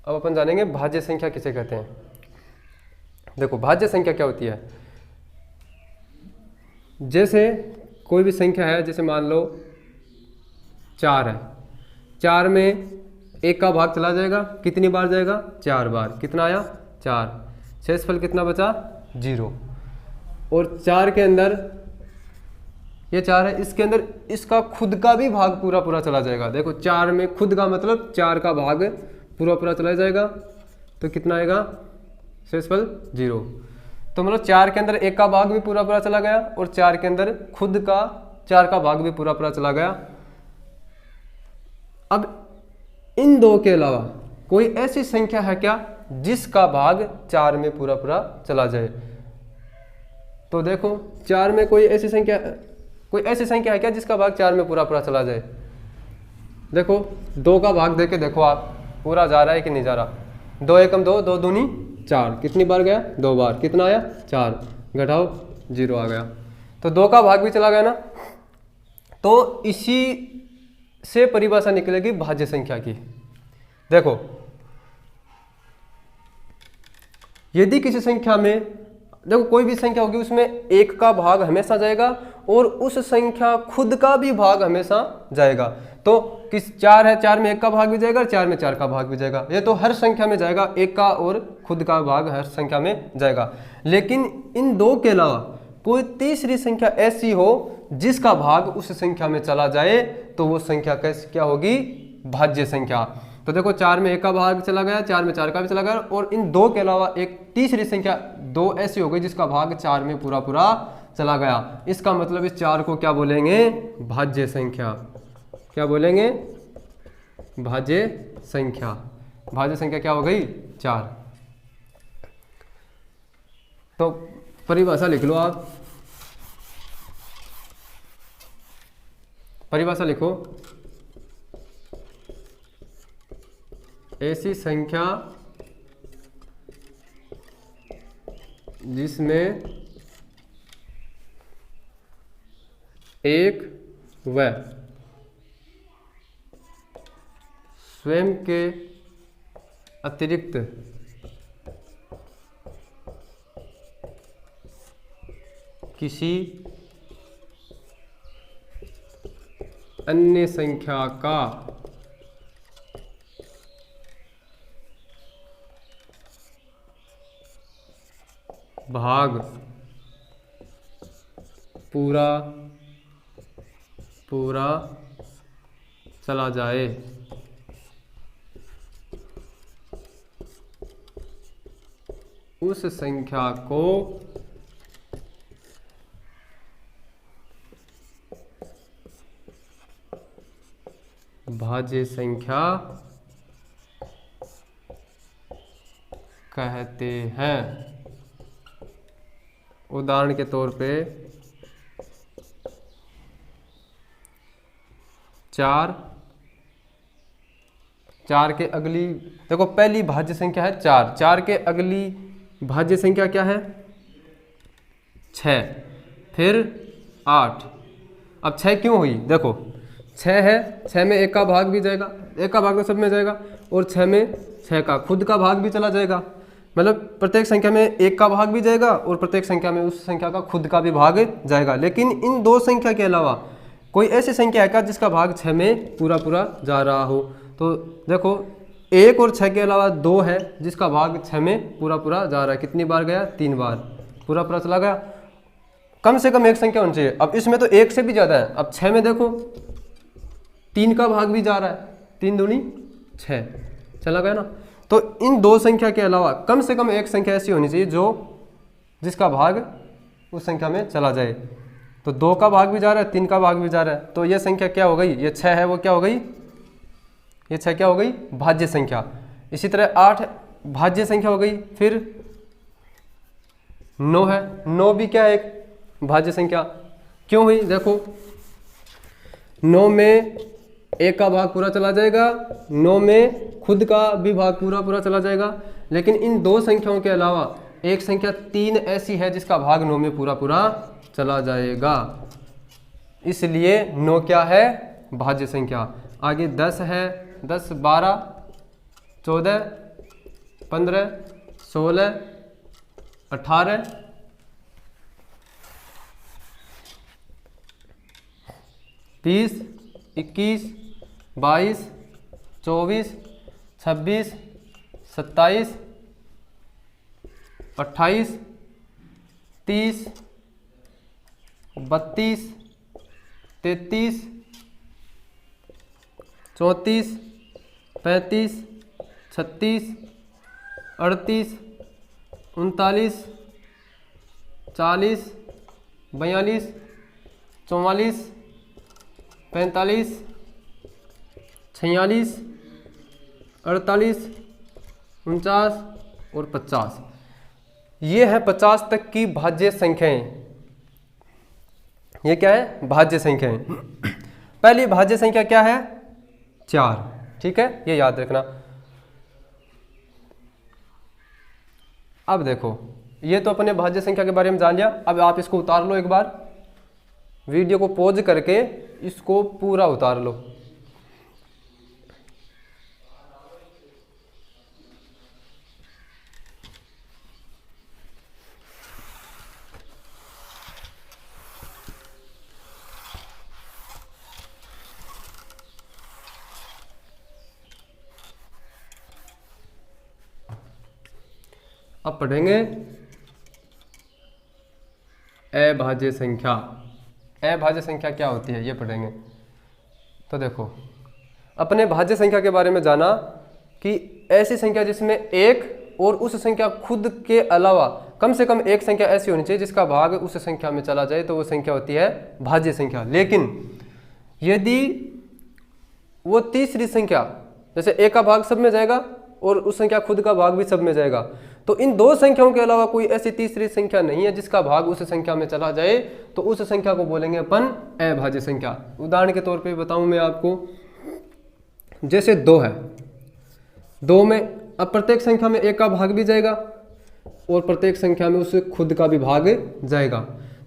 अब अपन जानेंगे भाज्य संख्या किसे कहते हैं। देखो भाज्य संख्या क्या होती है, जैसे कोई भी संख्या है, जैसे मान लो 4 है, 4 में 1 का भाग चला जाएगा, कितनी बार जाएगा, 4 बार। कितना आया, 4। शेषफल कितना बचा, 0। और 4 के अंदर ये 4 है, इसके अंदर इसका खुद का भी भाग पूरा पूरा चला जाएगा। देखो 4 में खुद का मतलब 4 का भाग पूरा पूरा चला जाएगा, तो कितना आएगा, शेषफल 0। तो मतलब 4 के अंदर 1 का भाग भी पूरा पूरा चला गया और 4 के अंदर खुद का 4 का भाग भी पूरा पूरा चला गया। अब इन दो के अलावा कोई ऐसी संख्या है क्या जिसका भाग 4 में पूरा पूरा चला जाए। तो देखो 4 में कोई ऐसी संख्या है क्या जिसका भाग 4 में पूरा पूरा चला जाए। देखो 2 का भाग देके देखो आप, पूरा जा रहा है कि नहीं जा रहा। 2 एकम 2, 2 दूनी 4, कितनी बार गया, 2 बार। कितना आया, 4, घटाओ 0 आ गया। तो 2 का भाग भी चला गया ना। तो इसी से परिभाषा निकलेगी भाज्य संख्या की। देखो यदि किसी संख्या में, देखो कोई भी संख्या होगी उसमें 1 का भाग हमेशा जाएगा और उस संख्या खुद का भी भाग हमेशा जाएगा। तो किस 4 है, 4 में 1 का भाग भी जाएगा, 4 में 4 का भाग भी जाएगा। ये तो हर संख्या में जाएगा, 1 का और खुद का भाग हर संख्या में जाएगा। लेकिन इन दो के अलावा कोई तीसरी संख्या ऐसी हो जिसका भाग उस संख्या में चला जाए, तो वो संख्या कैसे क्या होगी, भाज्य संख्या। तो देखो 4 में 1 का भाग चला गया, 4 में 4 का भी चला गया, और इन दो के अलावा एक तीसरी संख्या 2 ऐसी हो गई जिसका भाग 4 में पूरा पूरा चला गया। इसका मतलब इस 4 को क्या बोलेंगे, भाज्य संख्या। क्या बोलेंगे, भाज्य संख्या। भाज्य संख्या क्या हो गई, 4। तो परिभाषा लिख लो आप, परिभाषा लिखो, ऐसी संख्या जिसमें एक व स्वयं के अतिरिक्त किसी अन्य संख्या का भाग पूरा पूरा चला जाए, उस संख्या को भाज्य संख्या कहते हैं। उदाहरण के तौर पे 4 के अगली, देखो पहली भाज्य संख्या है 4 के अगली भाज्य संख्या क्या है, 6, फिर 8। अब 6 क्यों हुई, देखो 6 है, 6 में 1 का भाग भी जाएगा, 1 का भाग तो सब में जाएगा, और 6 में 6 का खुद का भाग भी चला जाएगा। मतलब प्रत्येक संख्या में 1 का भाग भी जाएगा और प्रत्येक संख्या में उस संख्या का खुद का भी भाग जाएगा। लेकिन इन दो संख्या के अलावा कोई ऐसी संख्या है क्या जिसका भाग 6 में पूरा पूरा जा रहा हो। तो देखो 1 और 6 के अलावा 2 है जिसका भाग 6 में पूरा पूरा जा रहा है। कितनी बार गया, 3 बार, पूरा पूरा चला गया। कम से कम एक संख्या होनी चाहिए। अब इसमें तो 1 से भी ज़्यादा है। अब 6 में देखो 3 का भाग भी जा रहा है, 3 दूनी 6, चला गया ना। तो इन दो संख्या के अलावा कम से कम एक संख्या ऐसी होनी चाहिए जिसका भाग उस संख्या में चला जाए। तो 2 का भाग भी जा रहा है, 3 का भाग भी जा रहा है, तो ये संख्या क्या हो गई, ये 6 है, वो क्या हो गई, ये 6 क्या हो गई, भाज्य संख्या। इसी तरह 8 भाज्य संख्या हो गई। फिर 9 है, 9 भी क्या है, एक भाज्य संख्या। क्यों हुई, देखो 9 में 1 का भाग पूरा चला जाएगा, 9 में खुद का भी भाग पूरा पूरा चला जाएगा। लेकिन इन दो संख्याओं के अलावा एक संख्या 3 ऐसी है जिसका भाग 9 में पूरा पूरा चला जाएगा, इसलिए 9 क्या है, भाज्य संख्या। आगे 10 है, 10, 12, 14, 15, 16, 18, 20, 21, 22, 24, 26, 27, 28, 30, 32, 33, 34, 35, 36, 38, 39, 40, 42, 44, 45, 46, 48, 49 और 50। ये है 50 तक की भाज्य संख्याएं। ये क्या है? भाज्य संख्याएं। पहली भाज्य संख्या क्या है? 4। ठीक है, ये याद रखना। अब देखो, ये तो अपने भाज्य संख्या के बारे में जान लिया। अब आप इसको उतार लो, एक बार वीडियो को पॉज करके इसको पूरा उतार लो। अब पढ़ेंगे अभाज्य संख्या। अभाज्य संख्या क्या होती है ये पढ़ेंगे। तो देखो, अपने भाज्य संख्या के बारे में जाना कि ऐसी संख्या जिसमें एक और उस संख्या खुद के अलावा कम से कम एक संख्या ऐसी होनी चाहिए जिसका भाग उस संख्या में चला जाए, तो वो संख्या होती है भाज्य संख्या। लेकिन यदि वो तीसरी संख्या, जैसे एक का भाग सब में जाएगा और उस संख्या खुद का भाग भी सब में जाएगा, तो इन दो संख्याओं के अलावा कोई ऐसी तीसरी संख्या नहीं है जिसका भाग उस संख्या में चला जाए, तो उस संख्या को बोलेंगे अपन अभाज्य संख्या। उदाहरण के तौर पे बताऊं मैं आपको, जैसे 2 है, 2 में अब प्रत्येक संख्या में एक का भाग भी जाएगा और प्रत्येक संख्या में उससे खुद का भी भाग जाएगा।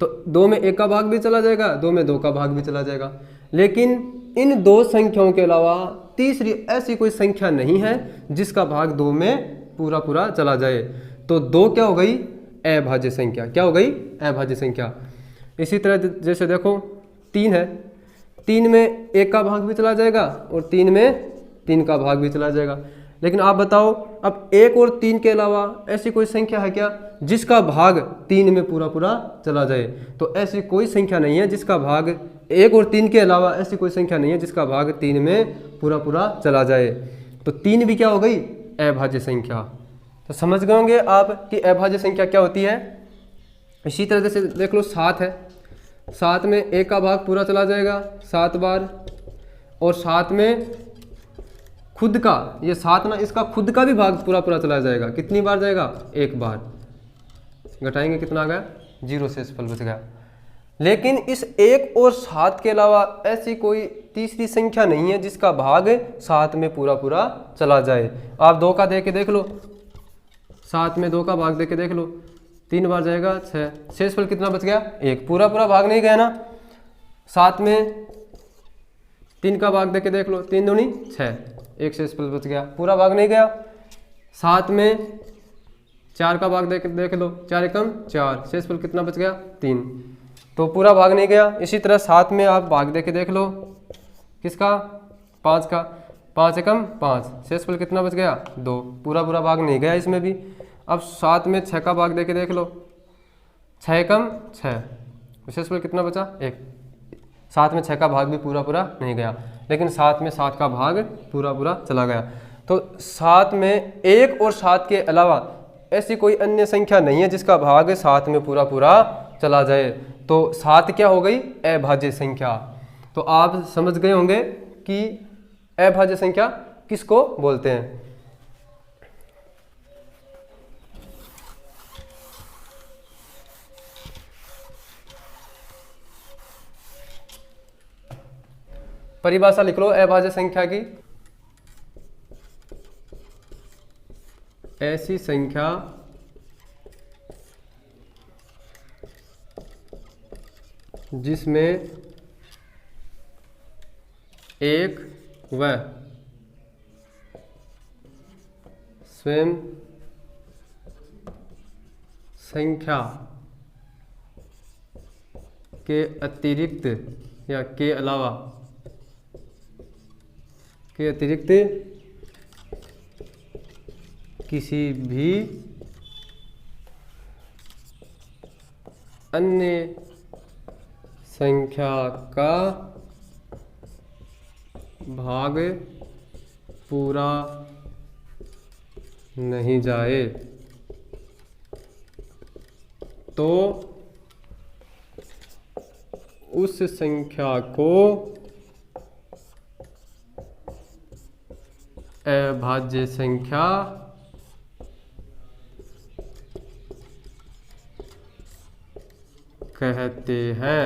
तो 2 में एक का भाग भी चला जाएगा, 2 में 2 का भाग भी चला जाएगा। लेकिन इन दो संख्याओं के अलावा तीसरी ऐसी कोई संख्या नहीं है जिसका भाग 2 में पूरा पूरा चला जाए। तो 2 क्या हो गई? अभाज्य संख्या। क्या हो गई? अभाज्य संख्या। इसी तरह जैसे देखो 3 है, 3 में एक का भाग भी चला जाएगा और 3 में 3 का भाग भी चला जाएगा। लेकिन आप बताओ, अब 1 और 3 के अलावा ऐसी कोई संख्या है क्या जिसका भाग 3 में पूरा पूरा चला जाए? तो ऐसी कोई संख्या नहीं है जिसका भाग 1 और 3 के अलावा ऐसी कोई संख्या नहीं है जिसका भाग 3 में पूरा पूरा चला जाए। तो 3 भी क्या हो गई? अभाज्य संख्या। तो समझ गए होंगे आप कि अभाज्य संख्या क्या होती है। इसी तरह जैसे देख लो 7 है, 7 में एक का भाग पूरा चला जाएगा 7 बार, और 7 में खुद का, ये 7 ना, इसका खुद का भी भाग पूरा पूरा चला जाएगा। कितनी बार जाएगा? 1 बार। घटाएंगे कितना आ गया? 0 शेषफल बच गया। लेकिन इस 1 और 7 के अलावा ऐसी कोई तीसरी संख्या नहीं है जिसका भाग 7 में पूरा पूरा चला जाए। आप 2 का दे के देख लो, 7 में 2 का भाग दे के देख लो, 3 बार जाएगा 6, शेषफल कितना बच गया? 1। पूरा पूरा भाग नहीं गया ना। 7 में 3 का भाग दे के देख लो, 3 दूनी 6, 1 शेषफल बच गया, पूरा भाग नहीं गया। 7 में 4 का भाग दे के देख लो, 4 एकम 4, शेषफल कितना बच गया? 3, तो पूरा भाग नहीं गया। इसी तरह 7 में आप भाग दे के देख लो, किसका? 5 का, 5 एकम 5, शेषफल कितना बच गया? 2, पूरा पूरा भाग नहीं गया इसमें भी। अब 7 में 6 का भाग दे के देख लो, 6 एकम 6, शेषफल कितना बचा? 1। 7 में 6 का भाग भी पूरा पूरा नहीं गया, लेकिन 7 में 7 का भाग पूरा पूरा चला गया। तो 7 में 1 और 7 के अलावा ऐसी कोई अन्य संख्या नहीं है जिसका भाग 7 में पूरा पूरा चला जाए। तो 7 क्या हो गई? अभाज्य संख्या। तो आप समझ गए होंगे कि अभाज्य संख्या किसको बोलते हैं। परिभाषा लिख लो अभाज्य संख्या की। ऐसी संख्या जिसमें एक व स्वयं संख्या के अतिरिक्त या के अलावा के अतिरिक्त किसी भी अन्य संख्या का भाग पूरा नहीं जाए तो उस संख्या को अभाज्य संख्या कहते हैं।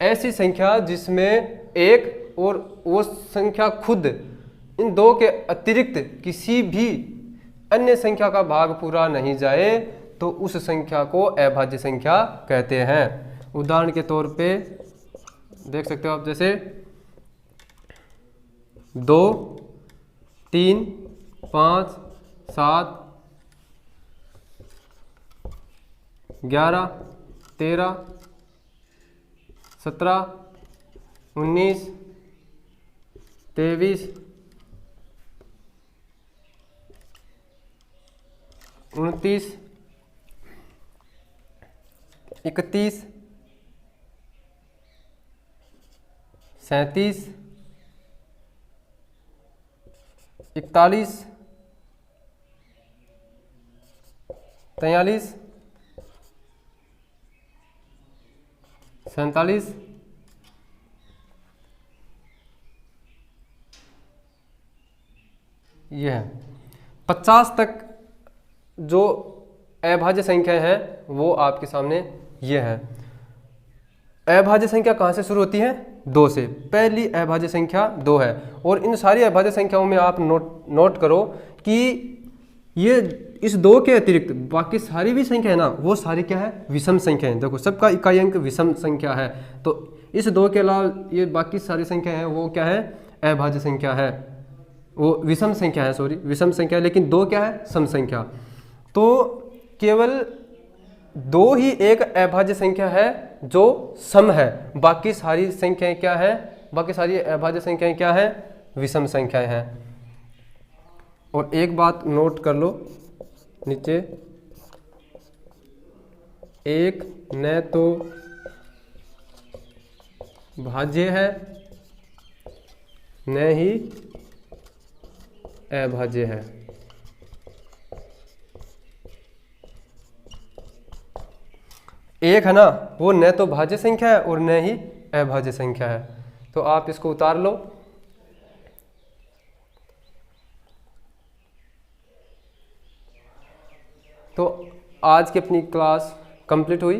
ऐसी संख्या जिसमें एक और वो संख्या खुद इन दो के अतिरिक्त किसी भी अन्य संख्या का भाग पूरा नहीं जाए तो उस संख्या को अभाज्य संख्या कहते हैं। उदाहरण के तौर पे देख सकते हो आप, जैसे 2, 3, 5, 7, 11, 13, 17, 19, 23, 29, 31, 37, 41, 43, 47, यह है 50 तक जो अभाज्य संख्या है वो आपके सामने ये है। अभाज्य संख्या कहाँ से शुरू होती है? 2 से। पहली अभाज्य संख्या 2 है और इन सारी अभाज्य संख्याओं में आप नोट करो कि ये इस 2 के अतिरिक्त बाकी सारी भी संख्या है ना, वो सारी क्या है? विषम संख्या है। देखो सबका इकाई अंक विषम संख्या है, तो इस 2 के अलावा ये बाकी सारी संख्या है वो क्या है? अभाज्य संख्या है, वो विषम संख्या है, सॉरी विषम संख्या है, लेकिन 2 क्या है? सम संख्या। तो केवल 2 ही एक अभाज्य संख्या है जो सम है, बाकी सारी संख्याएं क्या है? बाकी सारी अभाज्य संख्याएं क्या है? विषम संख्याएं हैं। और एक बात नोट कर लो नीचे, एक न तो भाज्य है न ही अभाज्य है। एक है ना, वो न तो भाज्य संख्या है और न ही अभाज्य संख्या है। तो आप इसको उतार लो। तो आज की अपनी क्लास कंप्लीट हुई।